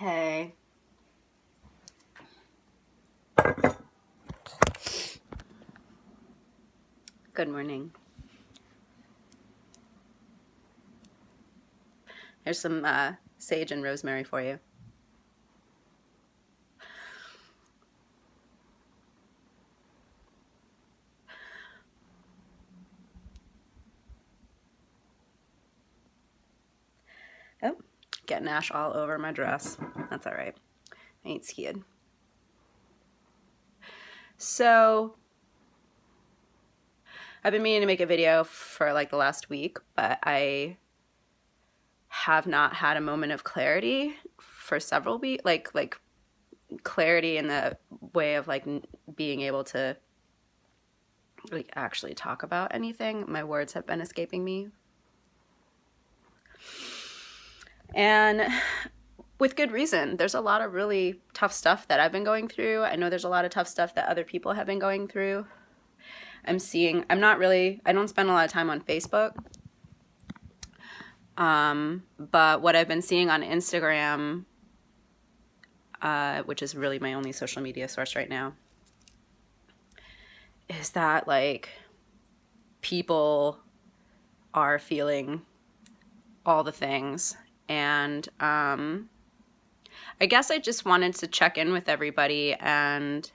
Okay. Good morning. Here's some sage and rosemary for you. Oh, getting ash all over my dress. That's all right. I ain't scared. So, I've been meaning to make a video for like the last week, but I have not had a moment of clarity for several weeks. Like clarity in the way of like being able to like actually talk about anything. My words have been escaping me. And with good reason. There's a lot of really tough stuff that I've been going through. I know there's a lot of tough stuff that other people have been going through. I don't spend a lot of time on Facebook. But what I've been seeing on Instagram, which is really my only social media source right now, is that like people are feeling all the things. And I guess I just wanted to check in with everybody and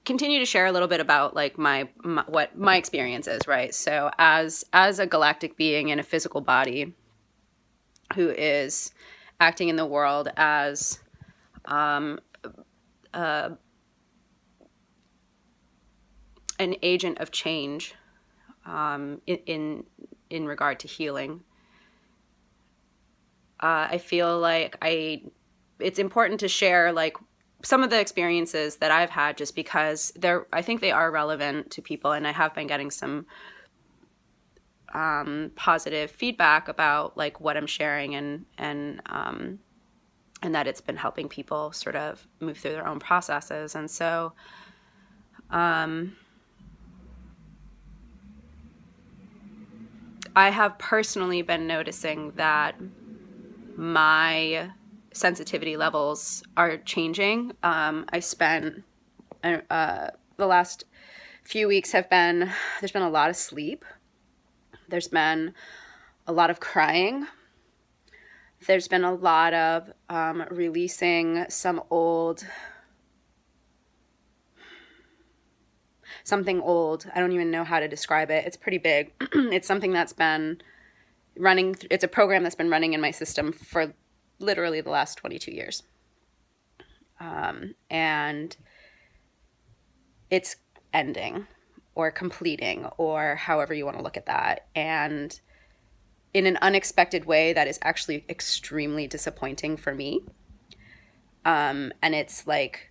continue to share a little bit about like what my experience is, right? So as a galactic being in a physical body who is acting in the world as an agent of change in regard to healing, I feel like it's important to share like some of the experiences that I've had, just because I think they are relevant to people, and I have been getting some positive feedback about like what I'm sharing and that it's been helping people sort of move through their own processes. And so I have personally been noticing that my sensitivity levels are changing. I spent the last few weeks there's been a lot of sleep. There's been a lot of crying. There's been a lot of releasing something old. I don't even know how to describe it. It's pretty big. It's something that's been running. It's a program that's been running in my system for literally the last 22 years. And it's ending or completing, or however you want to look at that. And in an unexpected way that is actually extremely disappointing for me. And it's like,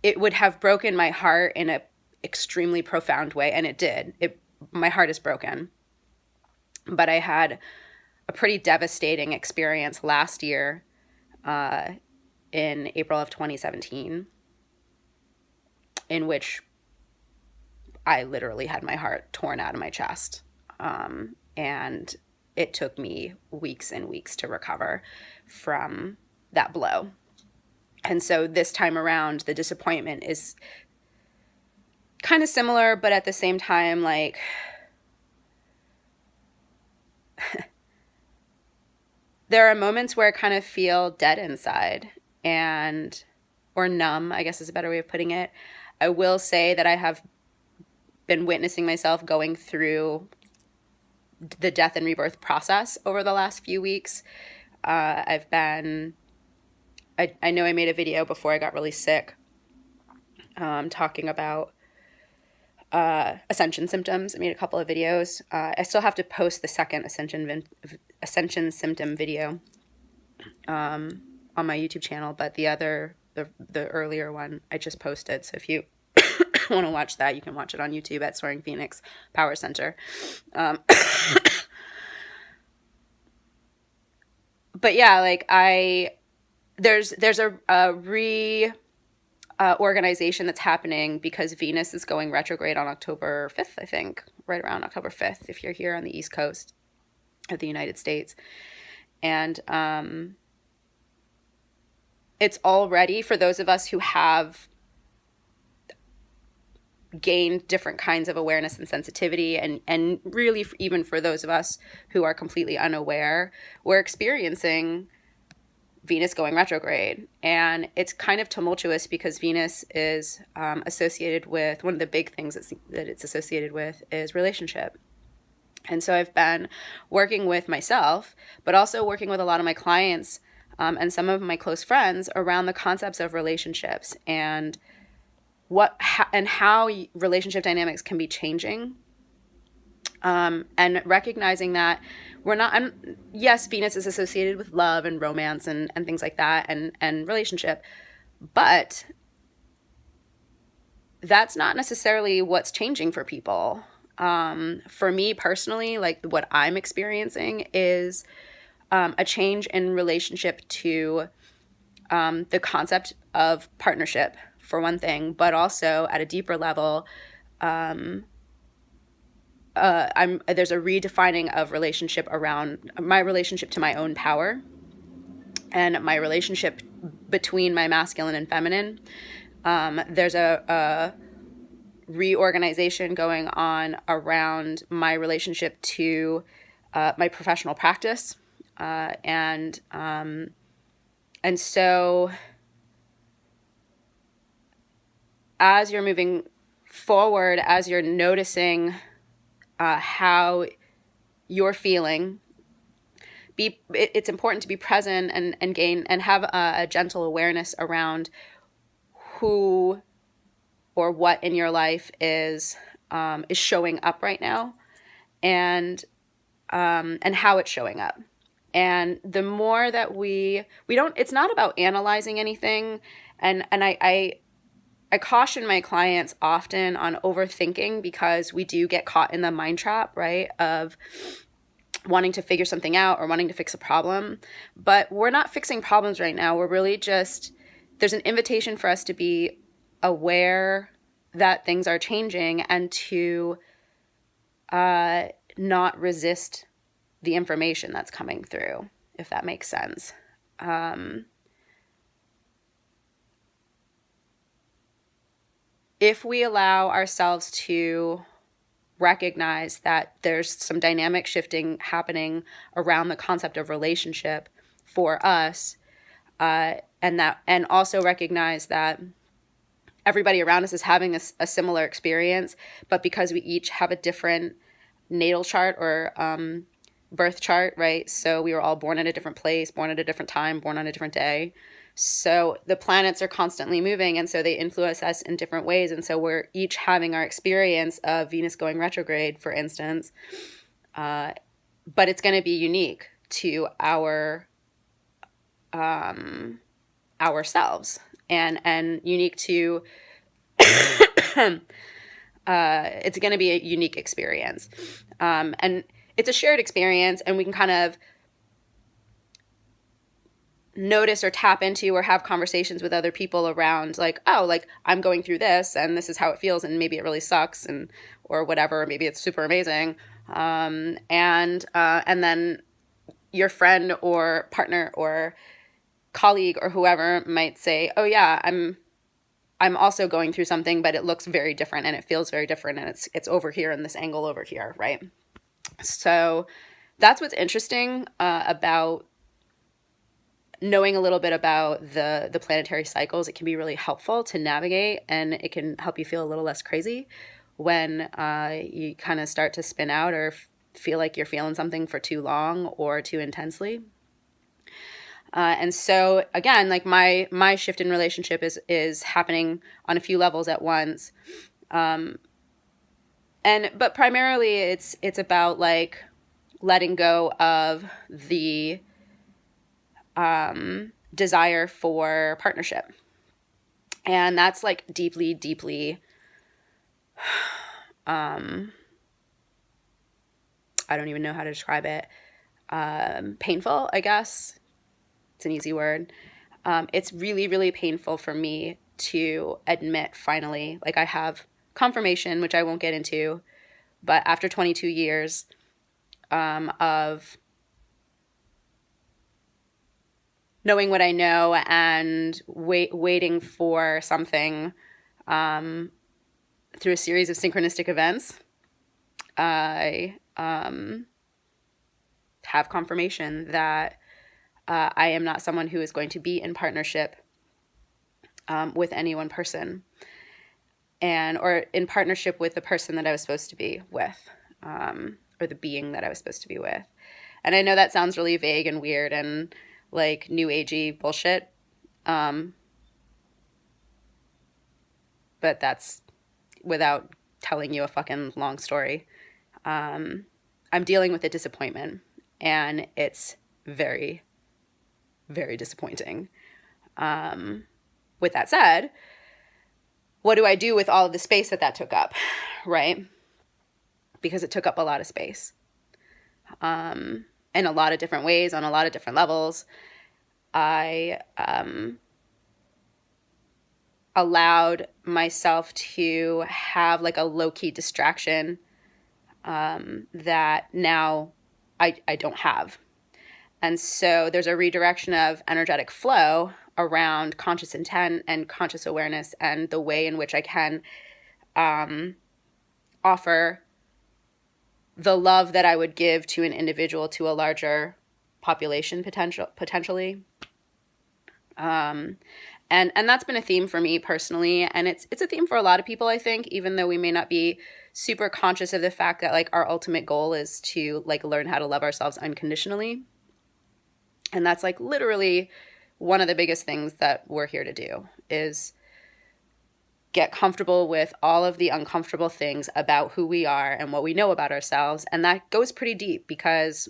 it would have broken my heart in a extremely profound way. And it did. My heart is broken. But I had a pretty devastating experience last year in April of 2017, in which I literally had my heart torn out of my chest. And it took me weeks and weeks to recover from that blow. And so this time around, the disappointment is kind of similar, but at the same time, like, there are moments where I kind of feel dead inside or numb, I guess is a better way of putting it. I will say that I have been witnessing myself going through the death and rebirth process over the last few weeks. I know I made a video before I got really sick talking about ascension symptoms. I made a couple of videos. I still have to post the second ascension symptom video on my YouTube channel, but the earlier one I just posted. So if you want to watch that, you can watch it on YouTube at Soaring Phoenix Power Center. But yeah, like there's a organization that's happening because Venus is going retrograde on October 5th, I think, right around October 5th, if you're here on the East Coast of the United States. And it's already, for those of us who have gained different kinds of awareness and sensitivity, and really even for those of us who are completely unaware, we're experiencing Venus going retrograde. And it's kind of tumultuous because Venus is associated with, one of the big things that it's associated with is relationship. And so I've been working with myself, but also working with a lot of my clients and some of my close friends around the concepts of relationships and how relationship dynamics can be changing, and recognizing that we're not, yes, Venus is associated with love and romance and things like that, and relationship, but that's not necessarily what's changing for people. For me personally, like what I'm experiencing is a change in relationship to the concept of partnership, for one thing, but also at a deeper level, there's a redefining of relationship around my relationship to my own power and my relationship between my masculine and feminine. There's a reorganization going on around my relationship to my professional practice, and so as you're moving forward, as you're noticing how you're feeling, it's important to be present and gain and have a gentle awareness around who or what in your life is showing up right now, and how it's showing up. And the more that we don't, it's not about analyzing anything, and I caution my clients often on overthinking, because we do get caught in the mind trap, right, of wanting to figure something out or wanting to fix a problem. But we're not fixing problems right now. We're really just, there's an invitation for us to be aware that things are changing and to not resist the information that's coming through, if that makes sense. If we allow ourselves to recognize that there's some dynamic shifting happening around the concept of relationship for us, and also recognize that everybody around us is having a similar experience, but because we each have a different natal chart or birth chart, right? So we were all born in a different place, born at a different time, born on a different day. So the planets are constantly moving, and so they influence us in different ways. And so we're each having our experience of Venus going retrograde, for instance, but it's going to be unique to ourselves, and unique to it's going to be a unique experience, and it's a shared experience, and we can kind of notice or tap into or have conversations with other people around, like, oh, like I'm going through this and this is how it feels, and maybe it really sucks, and or whatever, maybe it's super amazing, and then your friend or partner or colleague or whoever might say, oh yeah, I'm also going through something, but it looks very different and it feels very different, and it's over here in this angle over here, right? So that's what's interesting about knowing a little bit about the planetary cycles. It can be really helpful to navigate, and it can help you feel a little less crazy when you kind of start to spin out or feel like you're feeling something for too long or too intensely. And so again, like my shift in relationship is happening on a few levels at once. But primarily it's about like letting go of the desire for partnership. And that's like deeply, deeply, I don't even know how to describe it. Painful, I guess. It's an easy word. It's really, really painful for me to admit finally, like I have confirmation, which I won't get into, but after 22 years of knowing what I know and waiting for something through a series of synchronistic events, I have confirmation that I am not someone who is going to be in partnership with any one person, or in partnership with the person that I was supposed to be with, or the being that I was supposed to be with. And I know that sounds really vague and weird and like new agey bullshit, but that's without telling you a fucking long story. I'm dealing with a disappointment, and it's very, very disappointing. With that said, what do I do with all of the space that took up, right? Because it took up a lot of space. In a lot of different ways, on a lot of different levels. I allowed myself to have like a low-key distraction that now I don't have. And so there's a redirection of energetic flow around conscious intent and conscious awareness and the way in which I can offer the love that I would give to an individual to a larger population potentially. And that's been a theme for me personally. And it's a theme for a lot of people, I think, even though we may not be super conscious of the fact that like our ultimate goal is to like learn how to love ourselves unconditionally. And that's like literally one of the biggest things that we're here to do is get comfortable with all of the uncomfortable things about who we are and what we know about ourselves. And that goes pretty deep because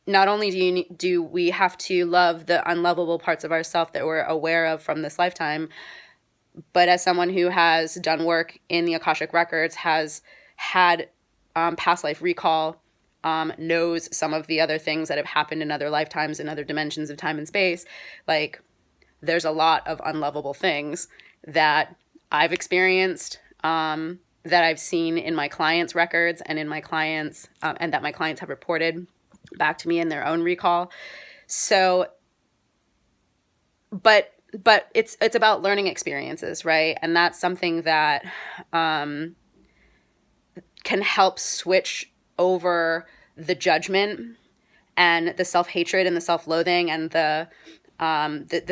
not only do we have to love the unlovable parts of ourselves that we're aware of from this lifetime, but as someone who has done work in the Akashic Records, has had past life recall, knows some of the other things that have happened in other lifetimes in other dimensions of time and space, like there's a lot of unlovable things that I've experienced, that I've seen in my clients' records and in my clients, and that my clients have reported back to me in their own recall. So, but it's about learning experiences, right? And that's something that can help switch over the judgment and the self-hatred and the self-loathing and the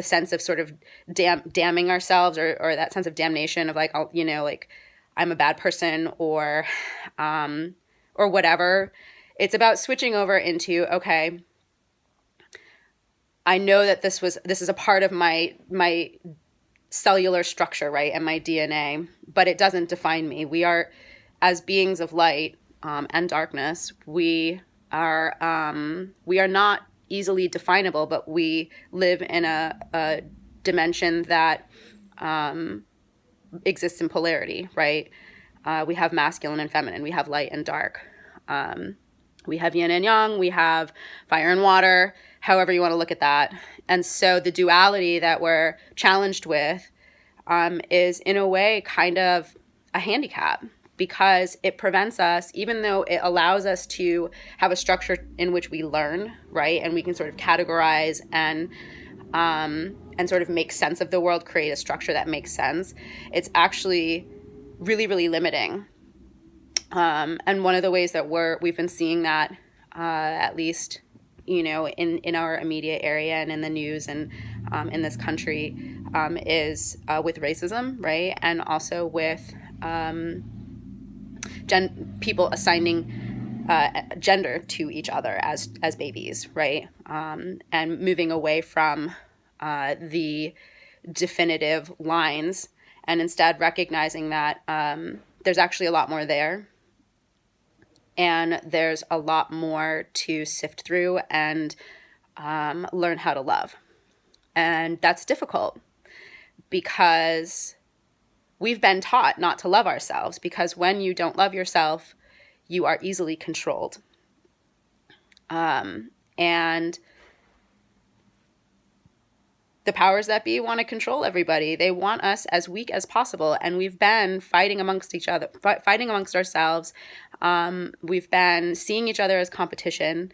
sense of sort of damning ourselves or that sense of damnation of like, like I'm a bad person or whatever. It's about switching over into, okay, I know that this is a part of my cellular structure, right? And my DNA, but it doesn't define me. We are, as beings of light, and darkness, we are not easily definable, but we live in a dimension that exists in polarity, right? We have masculine and feminine, we have light and dark. We have yin and yang, we have fire and water, however you want to look at that. And so the duality that we're challenged with is in a way kind of a handicap, because it prevents us, even though it allows us to have a structure in which we learn, right? And we can sort of categorize and sort of make sense of the world, create a structure that makes sense. It's actually really, really limiting. And one of the ways that we've been seeing that, at least, in our immediate area and in the news and in this country, is with racism, right? And also with people assigning gender to each other as babies, right? And moving away from the definitive lines and instead recognizing that there's actually a lot more there. And there's a lot more to sift through and learn how to love. And that's difficult because we've been taught not to love ourselves, because when you don't love yourself, you are easily controlled. And the powers that be want to control everybody. They want us as weak as possible. And we've been fighting amongst each other, fighting amongst ourselves. We've been seeing each other as competition.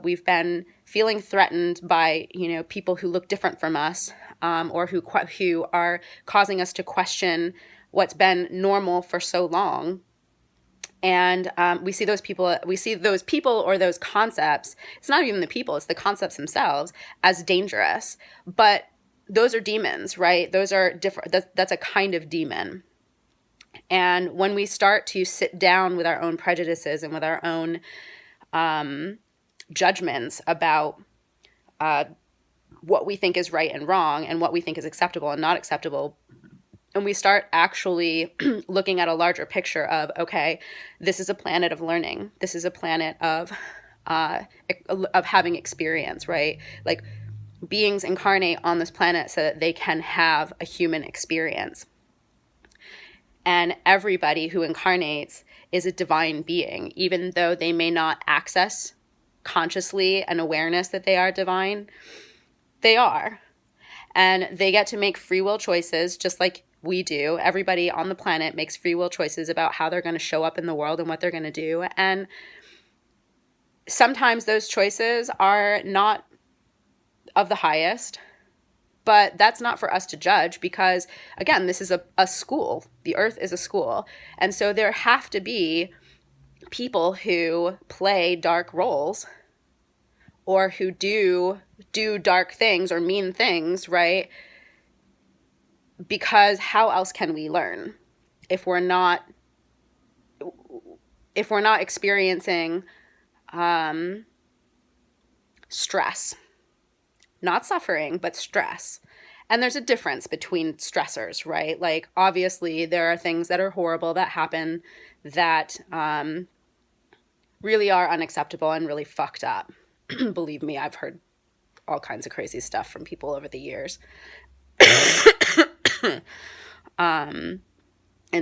We've been feeling threatened by, people who look different from us, or who are causing us to question what's been normal for so long. And we see those people or those concepts. It's not even the people, it's the concepts themselves as dangerous. But those are demons, right? Those are different. That's a kind of demon. And when we start to sit down with our own prejudices and with our own judgments about what we think is right and wrong and what we think is acceptable and not acceptable, and we start actually looking at a larger picture of, okay, this is a planet of learning. This is a planet of having experience, right? Like, beings incarnate on this planet so that they can have a human experience. And everybody who incarnates is a divine being, even though they may not access consciously an awareness that they are divine. They are. And they get to make free will choices just like we do. Everybody on the planet makes free will choices about how they're going to show up in the world and what they're going to do. And sometimes those choices are not of the highest, but that's not for us to judge because, again, this is a school. The earth is a school. And so there have to be people who play dark roles or who do dark things or mean things, right? Because how else can we learn if we're not experiencing stress? Not suffering, but stress. And there's a difference between stressors, right? Like, obviously, there are things that are horrible that happen that really are unacceptable and really fucked up. Believe me, I've heard all kinds of crazy stuff from people over the years. And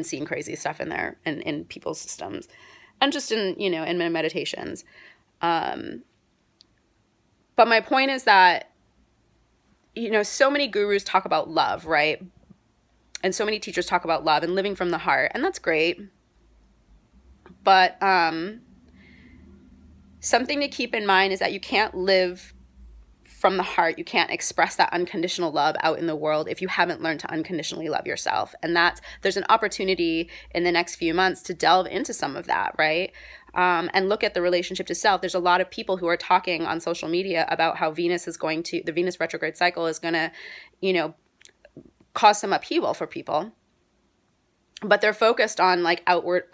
seeing crazy stuff in people's systems and just in my meditations. But my point is that, so many gurus talk about love, right? And so many teachers talk about love and living from the heart, and that's great. But something to keep in mind is that you can't live from the heart. You can't express that unconditional love out in the world if you haven't learned to unconditionally love yourself. And there's an opportunity in the next few months to delve into some of that, right? And look at the relationship to self. There's a lot of people who are talking on social media about how the Venus retrograde cycle is going to, cause some upheaval for people. But they're focused on like outward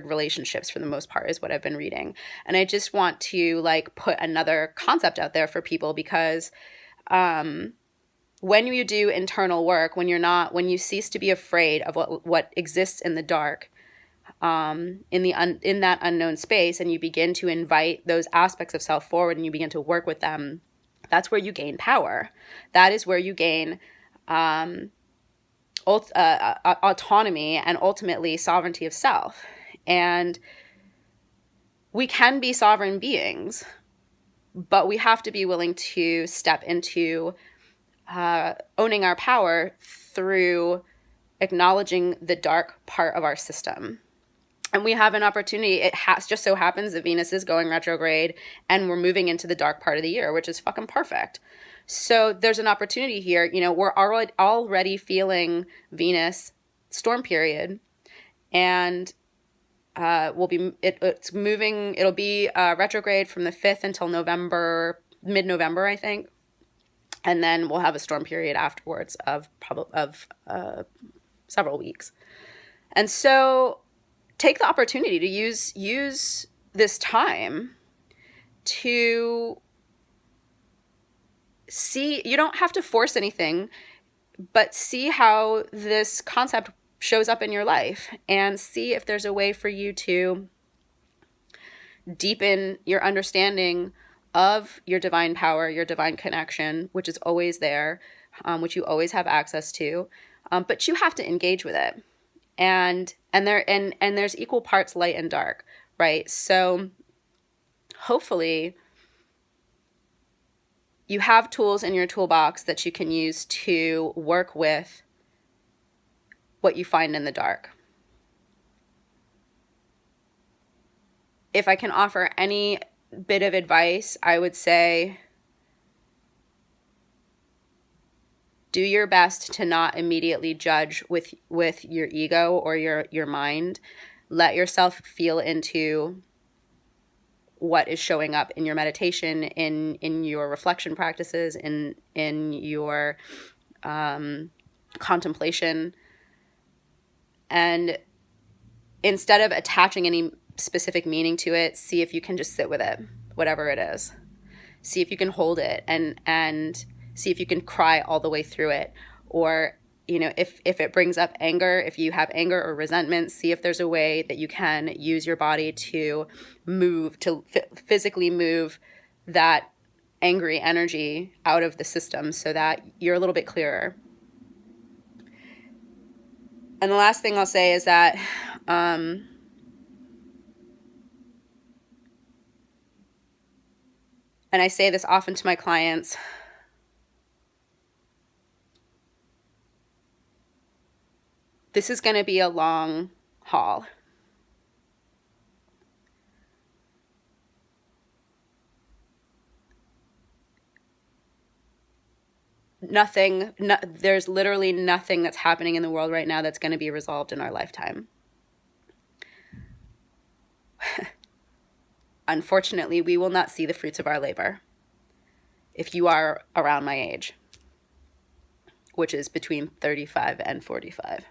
relationships for the most part is what I've been reading. And I just want to like put another concept out there for people because when you do internal work, when you cease to be afraid of what exists in the dark, in that unknown space, and you begin to invite those aspects of self forward and you begin to work with them, that's where you gain power. That is where you gain autonomy and ultimately sovereignty of self. And we can be sovereign beings, but we have to be willing to step into owning our power through acknowledging the dark part of our system. And we have an opportunity. It just so happens that Venus is going retrograde and we're moving into the dark part of the year, which is fucking perfect. So there's an opportunity here. We're already feeling Venus storm period, and it's moving. It'll be retrograde from the 5th until mid-November, I think, and then we'll have a storm period afterwards of several weeks. And so take the opportunity to use this time to see. You don't have to force anything, but see how this concept shows up in your life and see if there's a way for you to deepen your understanding of your divine power, your divine connection, which is always there, which you always have access to, but you have to engage with it. And there's equal parts light and dark, right? So hopefully you have tools in your toolbox that you can use to work with what you find in the dark. If I can offer any bit of advice, I would say do your best to not immediately judge with your ego or your mind. Let yourself feel into what is showing up in your meditation, in your reflection practices, in your contemplation. And instead of attaching any specific meaning to it, see if you can just sit with it, whatever it is. See if you can hold it and see if you can cry all the way through it. Or, you know, if it brings up anger, if you have anger or resentment, see if there's a way that you can use your body to move, to physically move that angry energy out of the system so that you're a little bit clearer. And the last thing I'll say is that and I say this often to my clients, this is going to be a long haul. There's literally nothing that's happening in the world right now that's going to be resolved in our lifetime. Unfortunately, we will not see the fruits of our labor if you are around my age, which is between 35 and 45.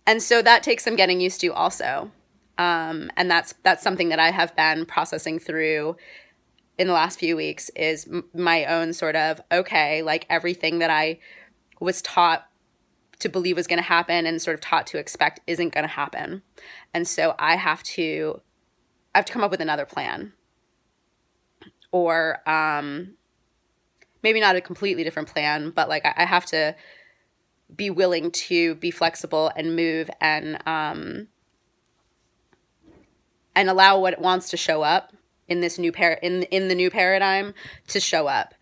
And so that takes some getting used to also. And that's something that I have been processing through in the last few weeks is my own sort of, okay, like everything that I was taught to believe was going to happen and sort of taught to expect isn't going to happen. And so I have to come up with another plan. Or maybe not a completely different plan, but like I have to be willing to be flexible and move and allow what it wants to show up in this new in the new paradigm to show up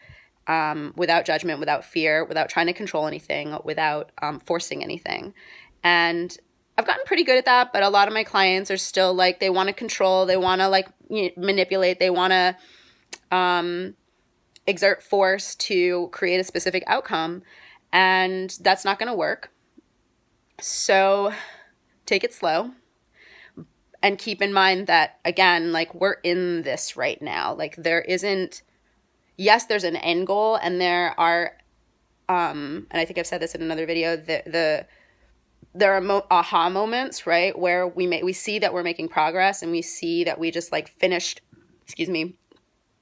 without judgment, without fear, without trying to control anything, without forcing anything. And I've gotten pretty good at that, but a lot of my clients are still like, they want to control, they want to like manipulate, they want to exert force to create a specific outcome, and that's not going to work. So take it slow. And keep in mind that, again, like we're in this right now. Like there isn't, yes, there's an end goal, and there are, and I think I've said this in another video, there are aha moments, right? Where we see that we're making progress, and we see that we just like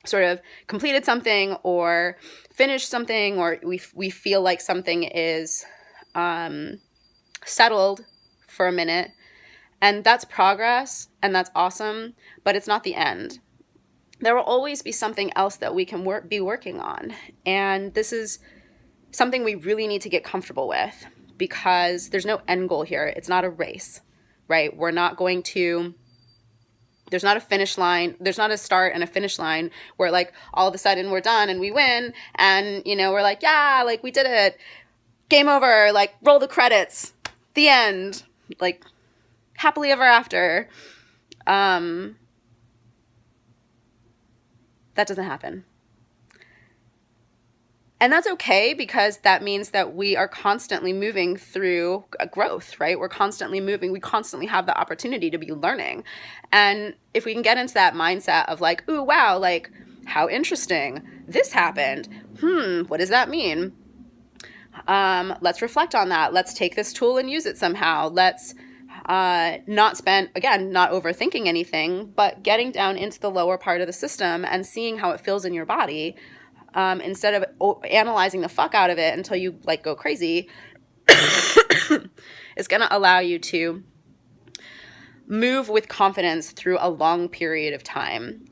sort of completed something or finished something, or we feel like something is settled for a minute. And that's progress, and that's awesome, but it's not the end. There will always be something else that we can be working on. And this is something we really need to get comfortable with, because there's no end goal here. It's not a race, right? We're not going to, there's not a finish line. There's not a start and a finish line where like all of a sudden we're done and we win. And, you know, we're like, yeah, like we did it. Game over, like roll the credits, the end, like happily ever after. That doesn't happen. And that's okay, because that means that we are constantly moving through growth, right? We're constantly moving. We constantly have the opportunity to be learning. And if we can get into that mindset of like, ooh, wow, like how interesting, this happened. What does that mean? Let's reflect on that. Let's take this tool and use it somehow. Let's not overthinking anything, but getting down into the lower part of the system and seeing how it feels in your body, instead of analyzing the fuck out of it until you like go crazy, is going to allow you to move with confidence through a long period of time.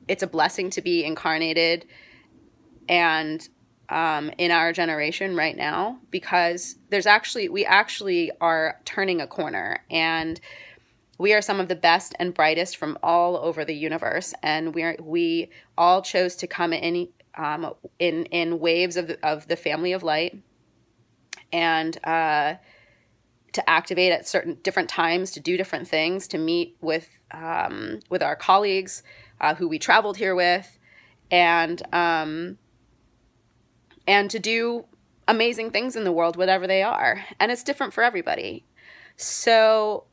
It's a blessing to be incarnated and in our generation right now, because we actually are turning a corner, and We are some of the best and brightest from all over the universe, and we all chose to come in waves of the family of light, and to activate at certain different times, to do different things, to meet with our colleagues who we traveled here with, and to do amazing things in the world, whatever they are. And it's different for everybody. So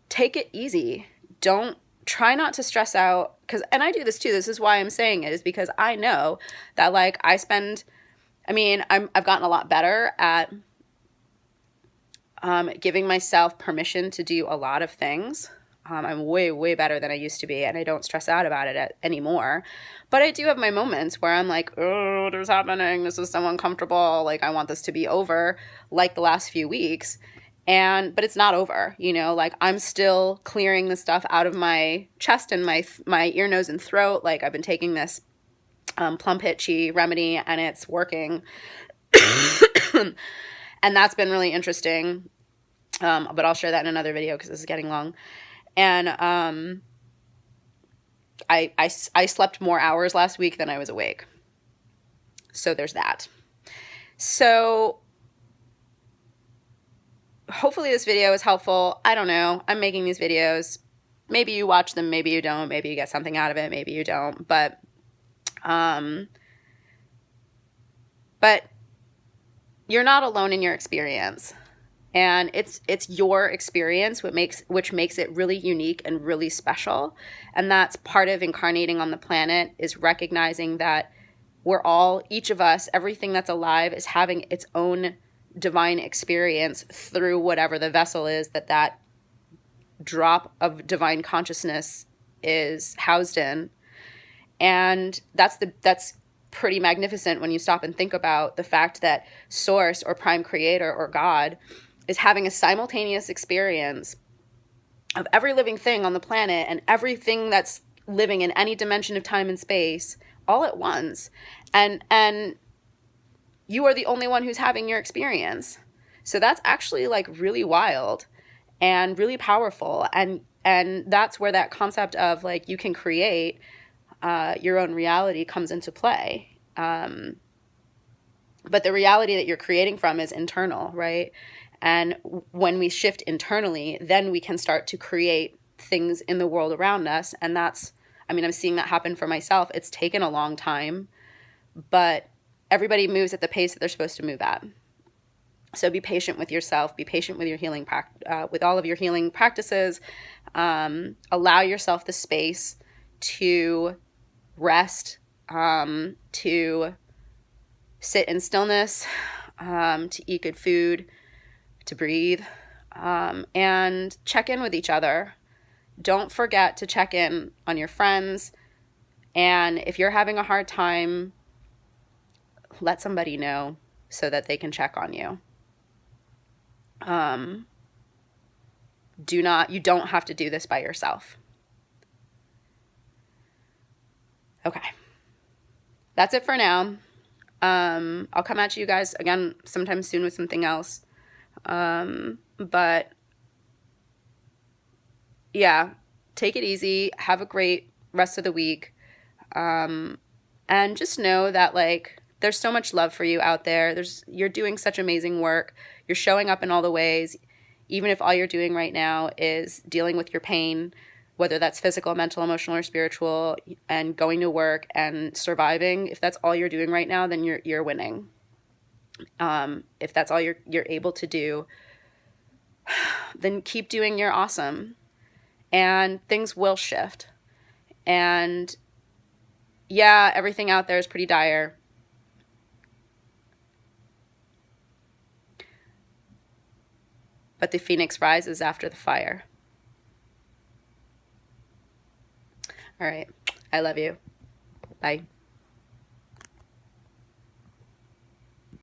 take it easy. Don't try not to stress out, and I do this too. This is why I'm saying it, is because I know that like I've gotten a lot better at giving myself permission to do a lot of things. I'm way, way better than I used to be, and I don't stress out about it anymore. But I do have my moments where I'm like, oh, what is happening? This is so uncomfortable. Like, I want this to be over, like the last few weeks. But it's not over, like I'm still clearing the stuff out of my chest and my ear, nose, and throat. Like, I've been taking this plump hitchy remedy, and it's working. And that's been really interesting. But I'll share that in another video because this is getting long. And I slept more hours last week than I was awake. So there's that. So hopefully this video is helpful. I don't know. I'm making these videos. Maybe you watch them, maybe you don't. Maybe you get something out of it, maybe you don't. But you're not alone in your experience. And it's your experience which makes it really unique and really special. And that's part of incarnating on the planet, is recognizing that each of us, everything that's alive is having its own divine experience through whatever the vessel is that drop of divine consciousness is housed in. And that's pretty magnificent when you stop and think about the fact that Source or Prime Creator or God is having a simultaneous experience of every living thing on the planet and everything that's living in any dimension of time and space all at once. And you are the only one who's having your experience. So that's actually like really wild and really powerful. And that's where that concept of like you can create your own reality comes into play. But the reality that you're creating from is internal, right? And when we shift internally, then we can start to create things in the world around us. And I'm seeing that happen for myself. It's taken a long time, but everybody moves at the pace that they're supposed to move at. So be patient with yourself. Be patient with your healing, with all of your healing practices. Allow yourself the space to rest, to sit in stillness, to eat good food, to breathe, and check in with each other. Don't forget to check in on your friends. And if you're having a hard time, let somebody know so that they can check on you. You don't have to do this by yourself. Okay. That's it for now. I'll come at you guys again sometime soon with something else. But yeah, take it easy. Have a great rest of the week. And just know that like, there's so much love for you out there. You're doing such amazing work. You're showing up in all the ways, even if all you're doing right now is dealing with your pain, whether that's physical, mental, emotional, or spiritual, and going to work and surviving. If that's all you're doing right now, then you're winning. If that's all you're able to do, then keep doing your awesome. And things will shift. And yeah, everything out there is pretty dire. But the phoenix rises after the fire. All right. I love you. Bye.